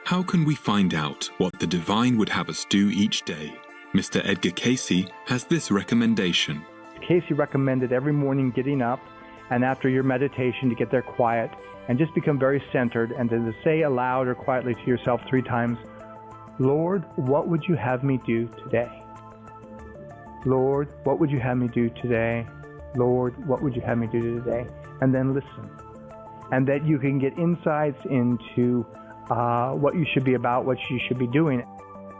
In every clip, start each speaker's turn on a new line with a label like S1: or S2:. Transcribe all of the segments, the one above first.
S1: How can we find out what the divine would have us do each day? Mr. Edgar Casey has this recommendation.
S2: Casey recommended every morning getting up and after your meditation to get there quiet and just become very centered and to say aloud or quietly to yourself 3 times, Lord, what would you have me do today? Lord, what would you have me do today? Lord, what would you have me do today? And then listen. And that you can get insights into what you should be about, what you should be doing.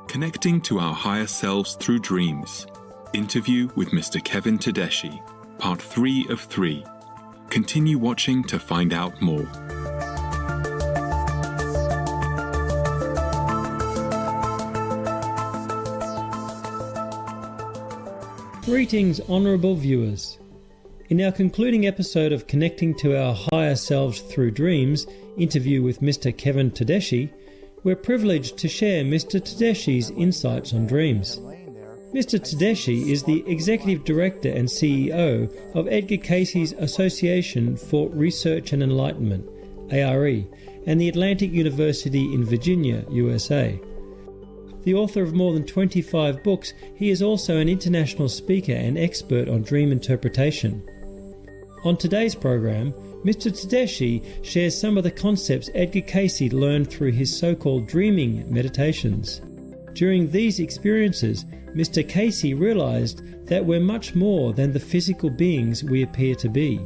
S1: Connecting to our higher selves through dreams. Interview with Mr. Kevin Tedeschi, part 3 of 3. Continue watching to find out more.
S3: Greetings, honourable viewers. In our concluding episode of Connecting to Our Higher Selves Through Dreams, interview with Mr. Kevin Tedeschi, we're privileged to share Mr. Tedeschi's insights on dreams. Mr. Tedeschi is the Executive Director and CEO of Edgar Casey's Association for Research and Enlightenment, ARE, and the Atlantic University in Virginia, USA. The author of more than 25 books, he is also an international speaker and expert on dream interpretation. On today's program, Mr. Tedeschi shares some of the concepts Edgar Casey learned through his so-called dreaming meditations. During these experiences, Mr. Casey realized that we're much more than the physical beings we appear to be.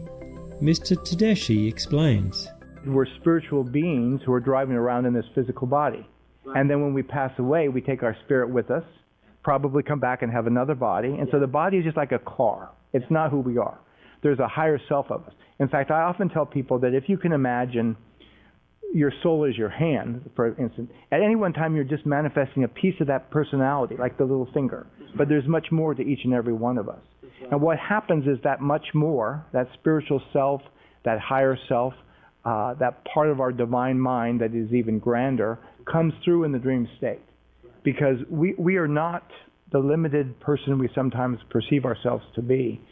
S3: Mr. Tedeschi explains.
S2: We're spiritual beings who are driving around in this physical body. And then when we pass away, we take our spirit with us, probably come back and have another body. And so the body is just like a car. It's not who we are. There's a higher self of us. In fact, I often tell people that if you can imagine your soul is your hand, for instance, at any one time you're just manifesting a piece of that personality, like the little finger. But there's much more to each and every one of us. And what happens is that much more, that spiritual self, that higher self, that part of our divine mind that is even grander, comes through in the dream state. Because we are not the limited person we sometimes perceive ourselves to be.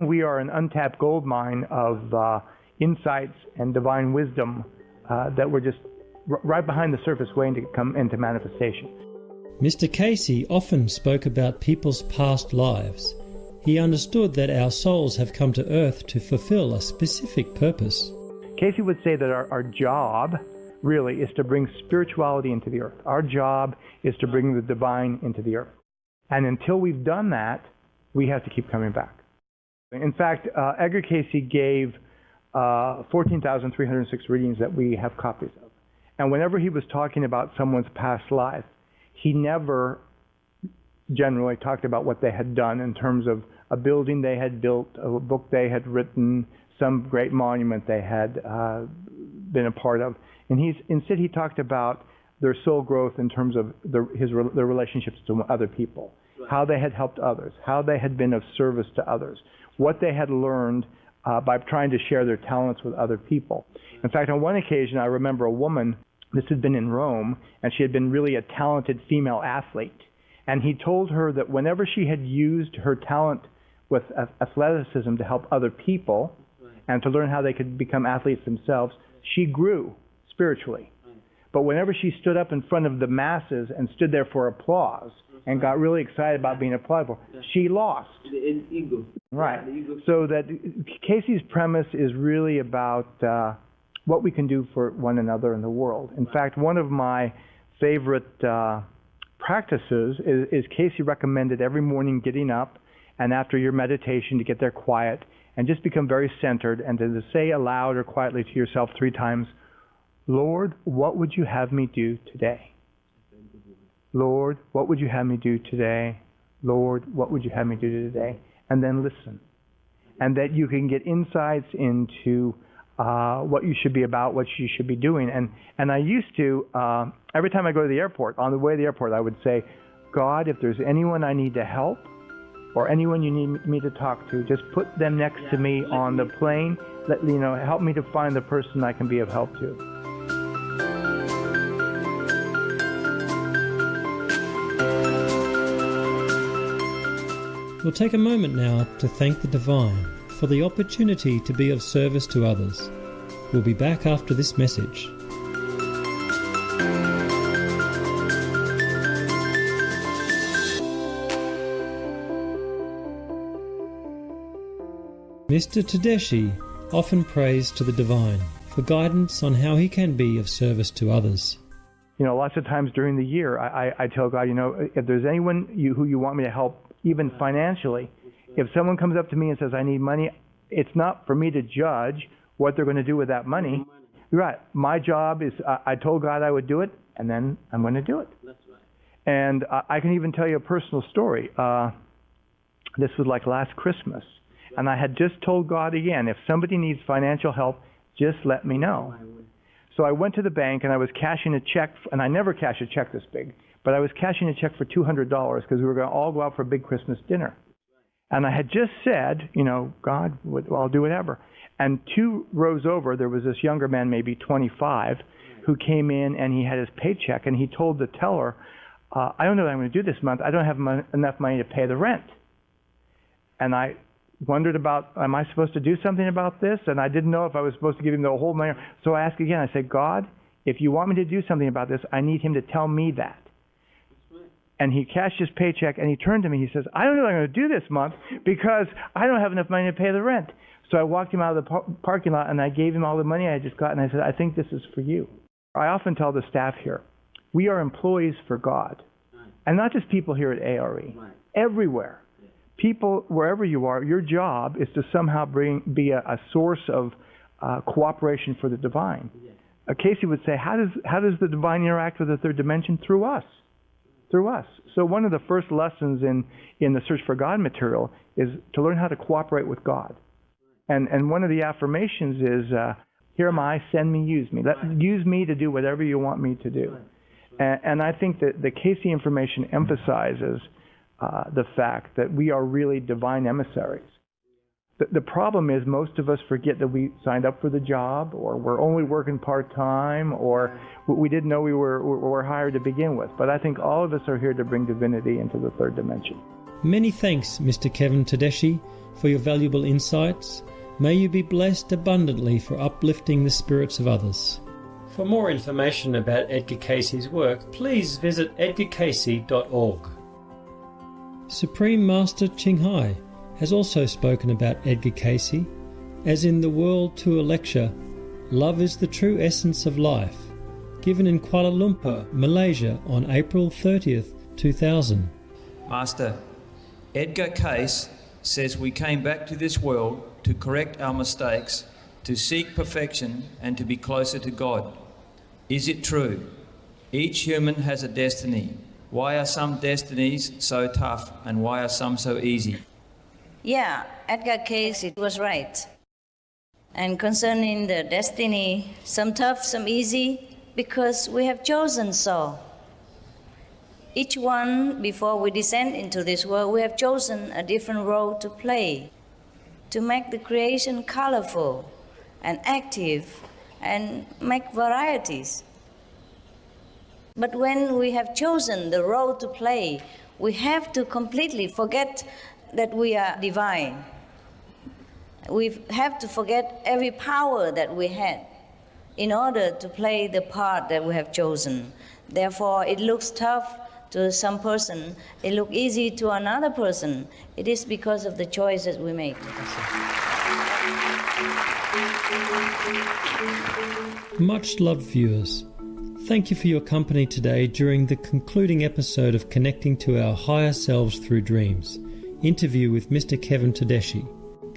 S2: We are an untapped gold mine of insights and divine wisdom that we're just right behind the surface waiting to come into manifestation.
S3: Mr. Casey often spoke about people's past lives. He understood that our souls have come to Earth to fulfill a specific purpose.
S2: Casey would say that our job really is to bring spirituality into the earth. Our job is to bring the divine into the earth. And until we've done that, we have to keep coming back. In fact, Edgar Casey gave 14,306 readings that we have copies of. And whenever he was talking about someone's past life, he never generally talked about what they had done in terms of a building they had built, a book they had written, some great monument they had been a part of. And instead he talked about their soul growth in terms of their relationships to other people, how they had helped others, how they had been of service to others, what they had learned by trying to share their talents with other people. In fact, on one occasion, I remember a woman, this had been in Rome, and she had been really a talented female athlete. And he told her that whenever she had used her talent with athleticism to help other people and to learn how they could become athletes themselves, she grew spiritually. But whenever she stood up in front of the masses and stood there for applause and got really excited about being applauded for, she lost.
S4: The ego.
S2: Right.
S4: The ego.
S2: So that Casey's premise is really about what we can do for one another in the world. In fact, one of my favorite practices is Casey recommended every morning getting up and after your meditation to get there quiet and just become very centered and to say aloud or quietly to yourself 3 times, Lord, what would you have me do today? Lord, what would you have me do today? Lord, what would you have me do today? And then listen. And that you can get insights into what you should be about, what you should be doing. And I used to, every time I go to the airport, on the way to the airport, I would say, God, if there's anyone I need to help or anyone you need me to talk to, just put them next to me on the plane. Help me to find the person I can be of help to.
S3: We'll take a moment now to thank the Divine for the opportunity to be of service to others. We'll be back after this message. Mr. Tedeschi often prays to the divine for guidance on how he can be of service to others.
S2: You know, lots of times during the year, I tell God, you know, if there's anyone who you want me to help, even financially, if someone comes up to me and says, I need money, it's not for me to judge what they're going to do with that money. Right. My job is, I told God I would do it, and then I'm going to do it. That's right. And I can even tell you a personal story. This was like last Christmas. And I had just told God again, if somebody needs financial help, just let me know. So I went to the bank and I was cashing a check, and I never cash a check this big, but I was cashing a check for $200 because we were going to all go out for a big Christmas dinner. And I had just said, you know, God, well, I'll do whatever. And 2 rows over, there was this younger man, maybe 25, who came in and he had his paycheck, and he told the teller, I don't know what I'm going to do this month. I don't have enough money to pay the rent. And I wondered about, am I supposed to do something about this? And I didn't know if I was supposed to give him the whole money. So I asked again, I said, God, if you want me to do something about this, I need him to tell me that. And he cashed his paycheck, and he turned to me, he says, I don't know what I'm going to do this month because I don't have enough money to pay the rent. So I walked him out of the parking lot, and I gave him all the money I had just got, and I said, I think this is for you. I often tell the staff here, we are employees for God. And not just people here at ARE. Everywhere. People, wherever you are, your job is to somehow be a source of cooperation for the divine. Casey would say, how does the divine interact with the third dimension? Through us. Through us. So one of the first lessons in the Search for God material is to learn how to cooperate with God. And one of the affirmations is, here am I, send me, use me. Use me to do whatever you want me to do. And I think that the Casey information emphasizes the fact that we are really divine emissaries. The problem is most of us forget that we signed up for the job, or we're only working part-time, or we didn't know we were hired to begin with. But I think all of us are here to bring divinity into the third dimension.
S3: Many thanks, Mr. Kevin Tedeschi, for your valuable insights. May you be blessed abundantly for uplifting the spirits of others. For more information about Edgar Casey's work, please visit edgarcasey.org. Supreme Master Ching Hai has also spoken about Edgar Casey, as in the World Tour lecture, Love is the True Essence of Life, given in Kuala Lumpur, Malaysia on April 30th, 2000.
S4: Master, Edgar Case says we came back to this world to correct our mistakes, to seek perfection, and to be closer to God. Is it true? Each human has a destiny. Why are some destinies so tough, and why are some so easy?
S5: Yeah, Edgar Case was right. And concerning the destiny, some tough, some easy, because we have chosen so. Each one, before we descend into this world, we have chosen a different role to play, to make the creation colorful and active and make varieties. But when we have chosen the role to play, we have to completely forget that we are divine. We have to forget every power that we had in order to play the part that we have chosen. Therefore, it looks tough to some person, it looks easy to another person. It is because of the choices we make.
S3: Much loved viewers, thank you for your company today during the concluding episode of Connecting to Our Higher Selves Through Dreams, interview with Mr. Kevin Tedeschi.